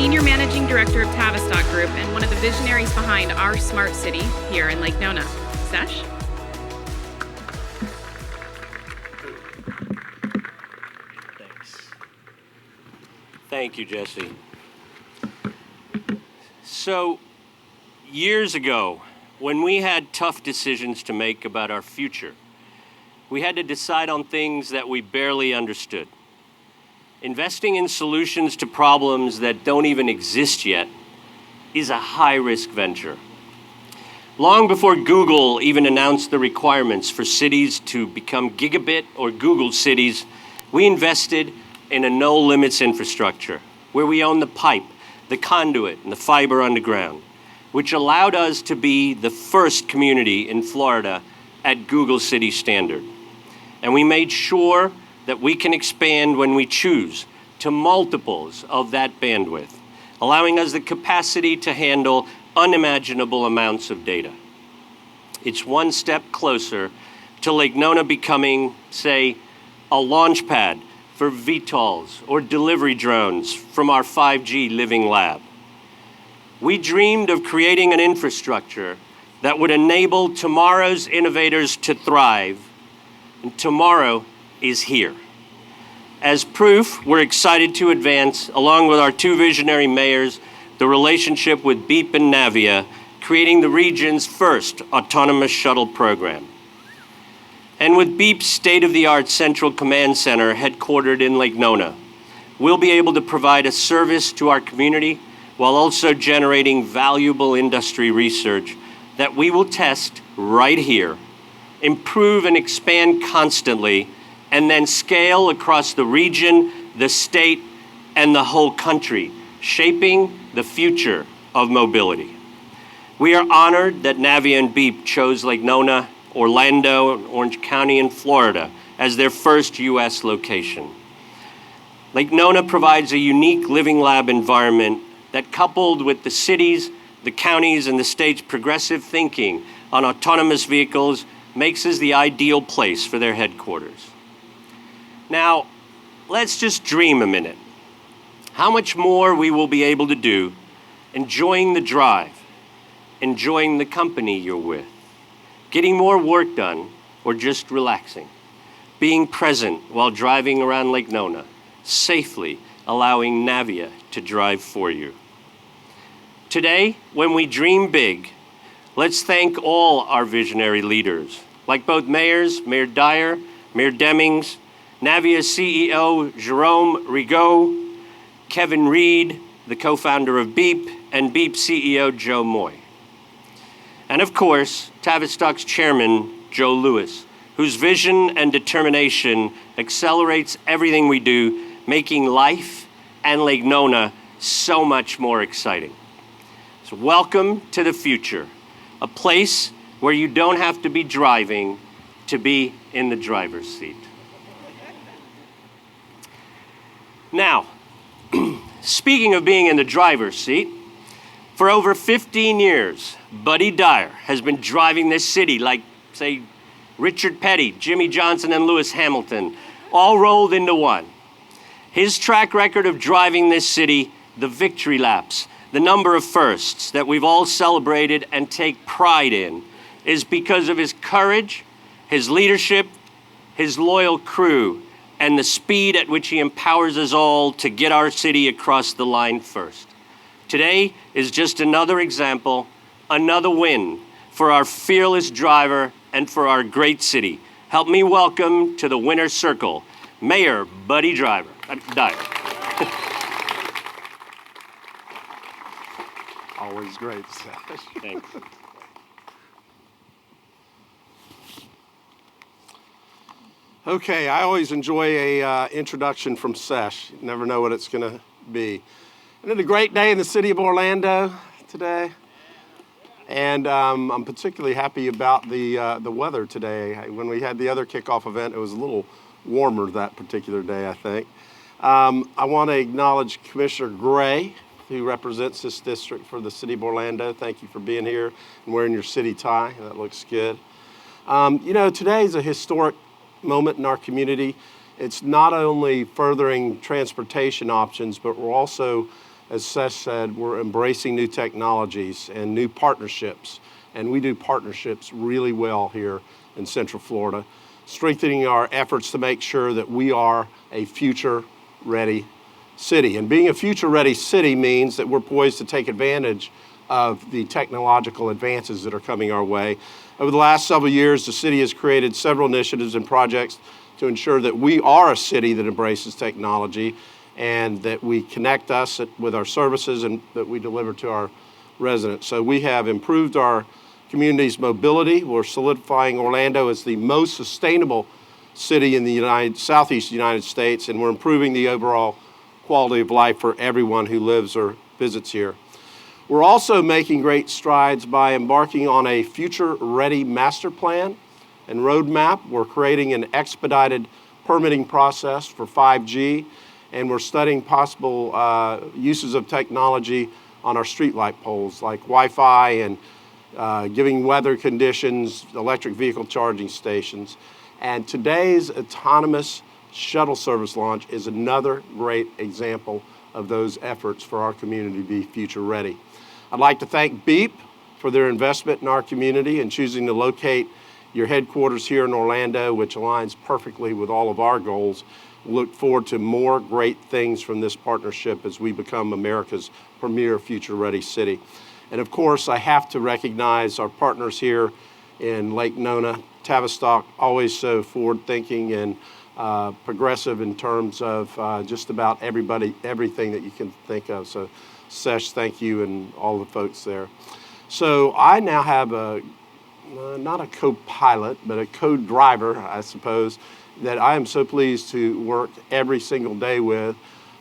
Senior Managing Director of Tavistock Group and one of the visionaries behind our smart city here in Lake Nona. Sesh? Thanks. Thank you, Jesse. So, years ago, when we had tough decisions to make about our future, we had to decide on things that we barely understood. Investing in solutions to problems that don't even exist yet is a high-risk venture. Long before Google even announced the requirements for cities to become gigabit or Google cities, we invested in a no-limits infrastructure where we own the pipe, the conduit, and the fiber underground, which allowed us to be the first community in Florida at Google City standard. And we made sure that we can expand when we choose to multiples of that bandwidth, allowing us the capacity to handle unimaginable amounts of data. It's one step closer to Lake Nona becoming, say, a launch pad for VTOLs or delivery drones from our 5G living lab. We dreamed of creating an infrastructure that would enable tomorrow's innovators to thrive, and tomorrow is here. As proof, we're excited to advance, along with our two visionary mayors, the relationship with Beep and Navia, creating the region's first autonomous shuttle program. And with Beep's state-of-the-art central command center headquartered in Lake Nona, we'll be able to provide a service to our community while also generating valuable industry research that we will test right here, improve and expand constantly, and then scale across the region, the state, and the whole country, shaping the future of mobility. We are honored that Navia and Beep chose Lake Nona, Orlando, and Orange County in Florida as their first U.S. location. Lake Nona provides a unique living lab environment that, coupled with the cities, the counties, and the state's progressive thinking on autonomous vehicles, makes us the ideal place for their headquarters. Now, let's just dream a minute. How much more we will be able to do enjoying the drive, enjoying the company you're with, getting more work done, or just relaxing, being present while driving around Lake Nona, safely allowing Navia to drive for you. Today, when we dream big, let's thank all our visionary leaders, like both mayors, Mayor Dyer, Mayor Demings, Navia's CEO, Jerome Rigaud, Kevin Reed, the co-founder of Beep, and Beep CEO, Joe Moy. And of course, Tavistock's chairman, Joe Lewis, whose vision and determination accelerates everything we do, making life and Lake Nona so much more exciting. So welcome to the future, a place where you don't have to be driving to be in the driver's seat. Now, speaking of being in the driver's seat, for over 15 years, Buddy Dyer has been driving this city like, say, Richard Petty, Jimmy Johnson, and Lewis Hamilton, all rolled into one. His track record of driving this city, the victory laps, the number of firsts that we've all celebrated and take pride in, is because of his courage, his leadership, his loyal crew, and the speed at which he empowers us all to get our city across the line first. Today is just another example, another win for our fearless driver and for our great city. Help me welcome to the winner's circle, Mayor Buddy Dyer. Always great, Sesh. Thanks. Okay, I always enjoy a introduction from Sesh. You never know what it's going to be. And it's a great day in the city of Orlando today. And I'm particularly happy about the weather today. When we had the other kickoff event, it was a little warmer that particular day, I think. I want to acknowledge Commissioner Gray, who represents this district for the city of Orlando. Thank you for being here and wearing your city tie. That looks good. You know, today is a historic moment in our community. It's not only furthering transportation options, but we're also as Seth said, we're embracing new technologies and new partnerships. And we do partnerships really well here in Central Florida, strengthening our efforts to make sure that we are a future-ready city. And being a future-ready city means that we're poised to take advantage of the technological advances that are coming our way. Over the last several years, the city has created several initiatives and projects to ensure that we are a city that embraces technology and that we connect us with our services and that we deliver to our residents. So we have improved our community's mobility. We're solidifying Orlando as the most sustainable city in the Southeast United States, and we're improving the overall quality of life for everyone who lives or visits here. We're also making great strides by embarking on a future-ready master plan and roadmap. We're creating an expedited permitting process for 5G, and we're studying possible uses of technology on our streetlight poles, like Wi-Fi and giving weather conditions, electric vehicle charging stations. And today's autonomous shuttle service launch is another great example of those efforts for our community to be future ready. I'd like to thank Beep for their investment in our community and choosing to locate your headquarters here in Orlando, which aligns perfectly with all of our goals. We look forward to more great things from this partnership as we become America's premier future-ready city. And of course, I have to recognize our partners here in Lake Nona, Tavistock, always so forward-thinking and progressive in terms of just about everything that you can think of. So, Sesh, thank you and all the folks there. So I now have not a co-pilot, but a co-driver, I suppose, that I am so pleased to work every single day with.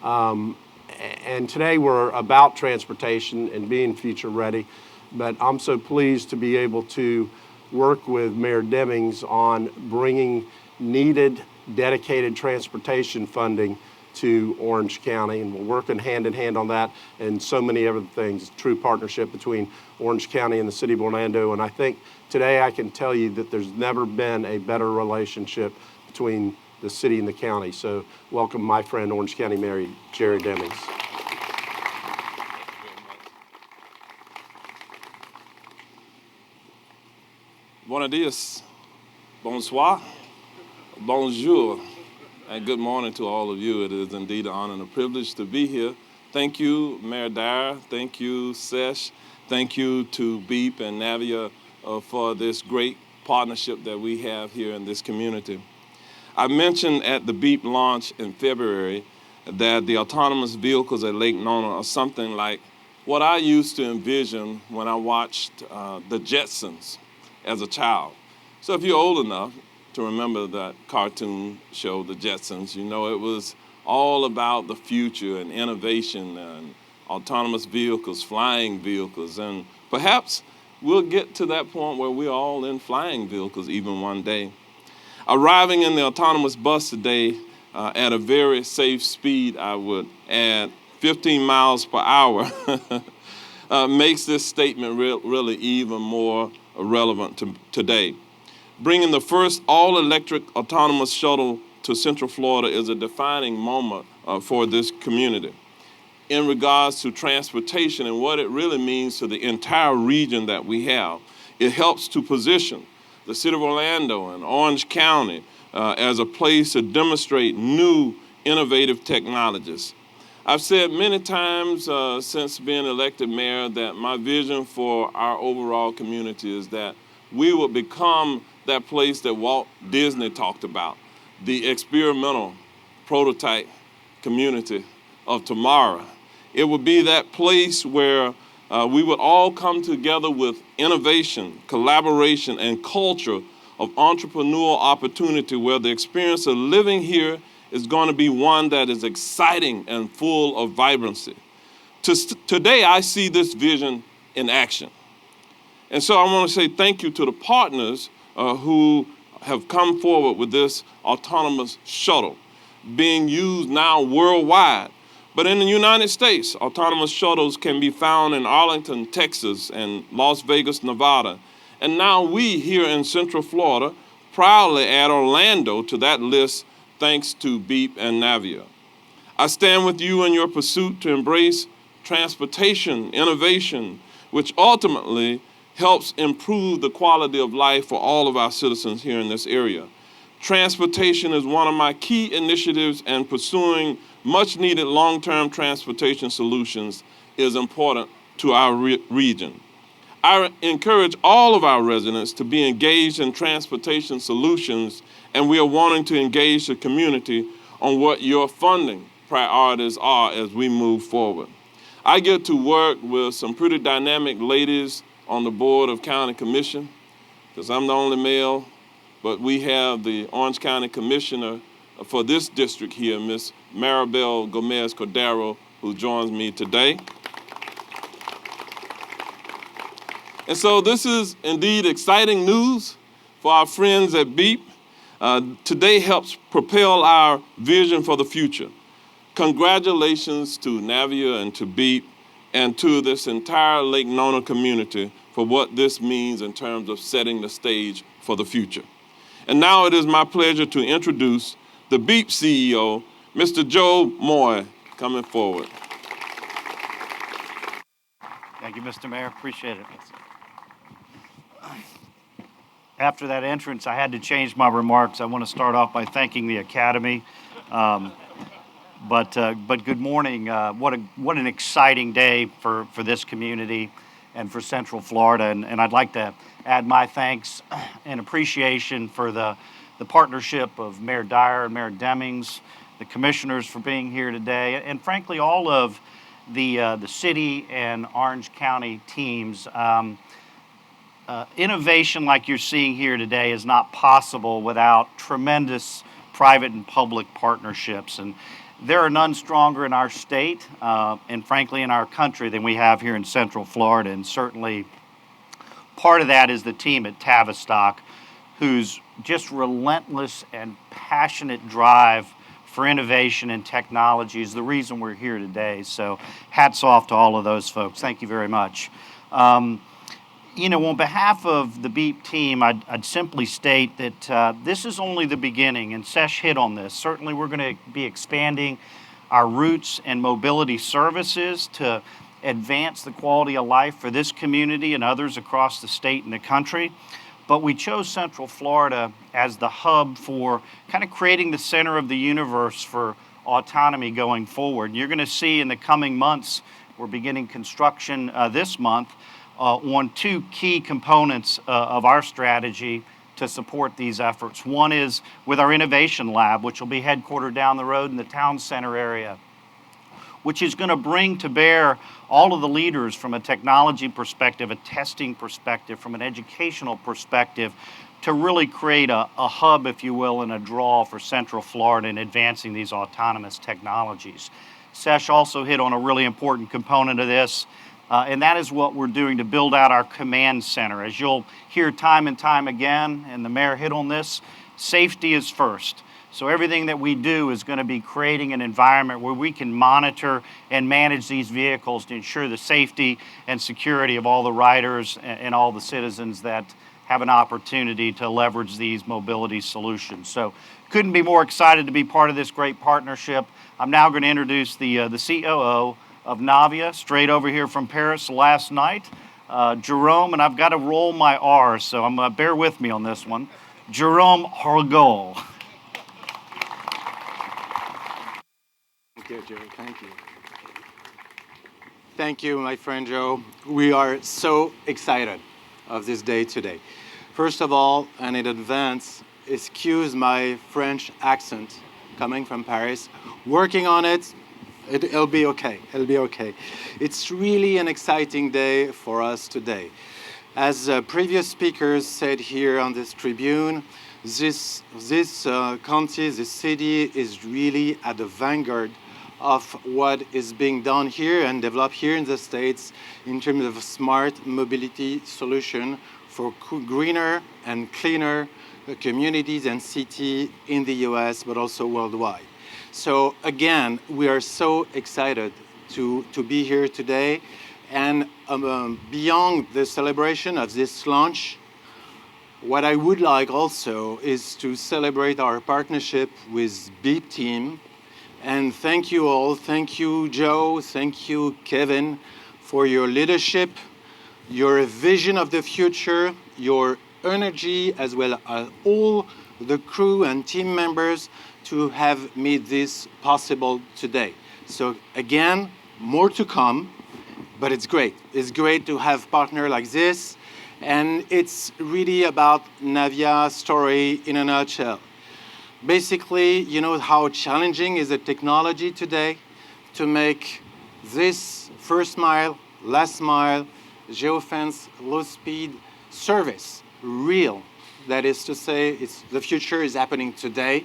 And today we're about transportation and being future ready, but I'm so pleased to be able to work with Mayor Demings on bringing needed dedicated transportation funding to Orange County, and we're working hand in hand on that and so many other things. True partnership between Orange County and the City of Orlando, and I think today I can tell you that there's never been a better relationship between the city and the county. So welcome my friend Orange County Mayor Jerry Demings. Buenos dias, bonsoir, bonjour, and good morning to all of you. It is indeed an honor and a privilege to be here. Thank you, Mayor Dyer. Thank you, Sesh. Thank you to Beep and Navia for this great partnership that we have here in this community. I mentioned at the Beep launch in February that the autonomous vehicles at Lake Nona are something like what I used to envision when I watched the Jetsons as a child. So if you're old enough to remember that cartoon show, The Jetsons, you know it was all about the future and innovation and autonomous vehicles, flying vehicles, and perhaps we'll get to that point where we're all in flying vehicles even one day. Arriving in the autonomous bus today at a very safe speed, I would add, 15 miles per hour, makes this statement really even more relevant to today. Bringing the first all-electric autonomous shuttle to Central Florida is a defining moment for this community in regards to transportation and what it really means to the entire region that we have. It helps to position the City of Orlando and Orange County as a place to demonstrate new innovative technologies. I've said many times since being elected mayor that my vision for our overall community is that we will become that place that Walt Disney talked about, the experimental prototype community of tomorrow. It would be that place where we would all come together with innovation, collaboration, and culture of entrepreneurial opportunity, where the experience of living here is going to be one that is exciting and full of vibrancy. Today, I see this vision in action. And so I want to say thank you to the partners who have come forward with this autonomous shuttle being used now worldwide. But in the United States, autonomous shuttles can be found in Arlington, Texas, and Las Vegas, Nevada. And now we here in Central Florida proudly add Orlando to that list thanks to Beep and Navia. I stand with you in your pursuit to embrace transportation, innovation, which ultimately helps improve the quality of life for all of our citizens here in this area. Transportation is one of my key initiatives, and pursuing much needed long-term transportation solutions is important to our region. I encourage all of our residents to be engaged in transportation solutions, and we are wanting to engage the community on what your funding priorities are as we move forward. I get to work with some pretty dynamic ladies on the Board of County Commission, because I'm the only male, but we have the Orange County Commissioner for this district here, Ms. Maribel Gomez Cordero, who joins me today. And so this is indeed exciting news for our friends at BEEP. Today helps propel our vision for the future. Congratulations to Navia and to BEEP and to this entire Lake Nona community for what this means in terms of setting the stage for the future. And now it is my pleasure to introduce the BEEP CEO, Mr. Joe Moy, coming forward. Thank you, Mr. Mayor. Appreciate it. After that entrance, I had to change my remarks. I want to start off by thanking the Academy. But good morning. What an exciting day for this community and for Central Florida. And I'd like to add my thanks and appreciation for the partnership of Mayor Dyer and Mayor Demings, the commissioners for being here today, and frankly, all of the city and Orange County teams. Innovation like you're seeing here today is not possible without tremendous private and public partnerships. And there are none stronger in our state and frankly in our country than we have here in Central Florida. And certainly part of that is the team at Tavistock, whose just relentless and passionate drive for innovation and technology is the reason we're here today. So hats off to all of those folks. Thank you very much. On behalf of the BEEP team, I'd simply state that this is only the beginning, and Sesh hit on this. Certainly we're going to be expanding our routes and mobility services to advance the quality of life for this community and others across the state and the country. But we chose Central Florida as the hub for kind of creating the center of the universe for autonomy going forward. You're going to see in the coming months, we're beginning construction this month, on two key components of our strategy to support these efforts. One is with our innovation lab, which will be headquartered down the road in the town center area, which is going to bring to bear all of the leaders from a technology perspective, a testing perspective, from an educational perspective, to really create a hub, if you will, and a draw for Central Florida in advancing these autonomous technologies. Sesh also hit on a really important component of this, and that is what we're doing to build out our command center. As you'll hear time and time again, and the mayor hit on this, safety is first. So everything that we do is going to be creating an environment where we can monitor and manage these vehicles to ensure the safety and security of all the riders and all the citizens that have an opportunity to leverage these mobility solutions. So couldn't be more excited to be part of this great partnership. I'm now going to introduce the COO of Navia, straight over here from Paris last night, Jerome, and I've got to roll my R's, so bear with me on this one, Jerome Horgol. Thank you, Joe. Thank you. Thank you, my friend Joe. We are so excited of this day today. First of all, and in advance, excuse my French accent coming from Paris. Working on it. It'll be okay. It'll be okay. It's really an exciting day for us today. As previous speakers said here on this tribune, this county, this city is really at the vanguard of what is being done here and developed here in the States in terms of a smart mobility solution for greener and cleaner communities and cities in the US, but also worldwide. So again, we are so excited to be here today. And beyond the celebration of this launch, what I would like also is to celebrate our partnership with BEEP team And thank you all. Thank you, Joe. Thank you, Kevin, for your leadership, your vision of the future, your energy, as well as all the crew and team members to have made this possible today. So again, more to come, but it's great. It's great to have partner like this, and it's really about Navia's story in a nutshell. Basically, you know how challenging is the technology today to make this first mile, last mile, geofence, low speed service real. That is to say, the future is happening today.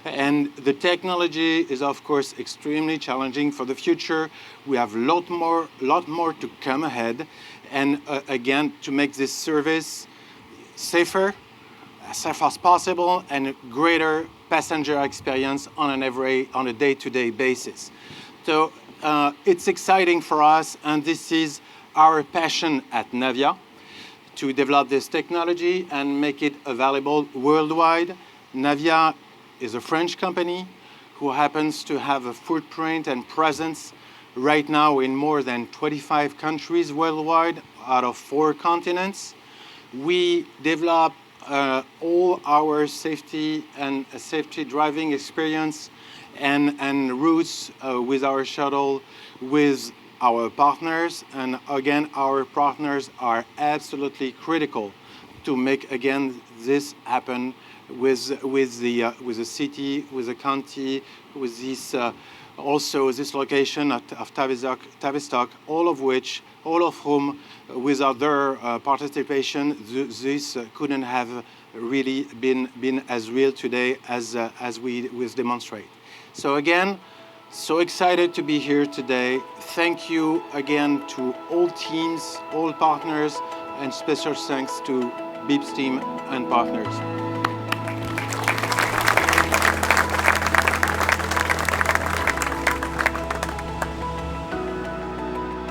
And the technology is, of course, extremely challenging for the future. We have a lot more to come ahead. And again, to make this service safer, as safe as possible, and greater passenger experience on a day-to-day basis. So it's exciting for us, and this is our passion at Navia, to develop this technology and make it available worldwide. Navia is a French company who happens to have a footprint and presence right now in more than 25 countries worldwide out of 4 continents. We develop all our safety and safety driving experience and routes with our shuttle, with our partners, and again, our partners are absolutely critical to make again this happen with the city, with the county, with this also this location of Tavistock, all of whom, without their participation, this couldn't have really been as real today as we demonstrate. So again, so excited to be here today. Thank you again to all teams, all partners, and special thanks to Beep's team and partners.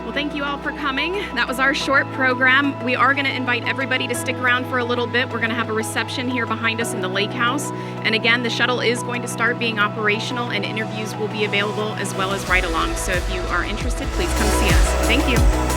Well, thank you all for coming. That was our short program. We are going to invite everybody to stick around for a little bit. We're going to have a reception here behind us in the lake house. And again, the shuttle is going to start being operational, and interviews will be available as well as ride-along. So if you are interested, please come see us. Thank you.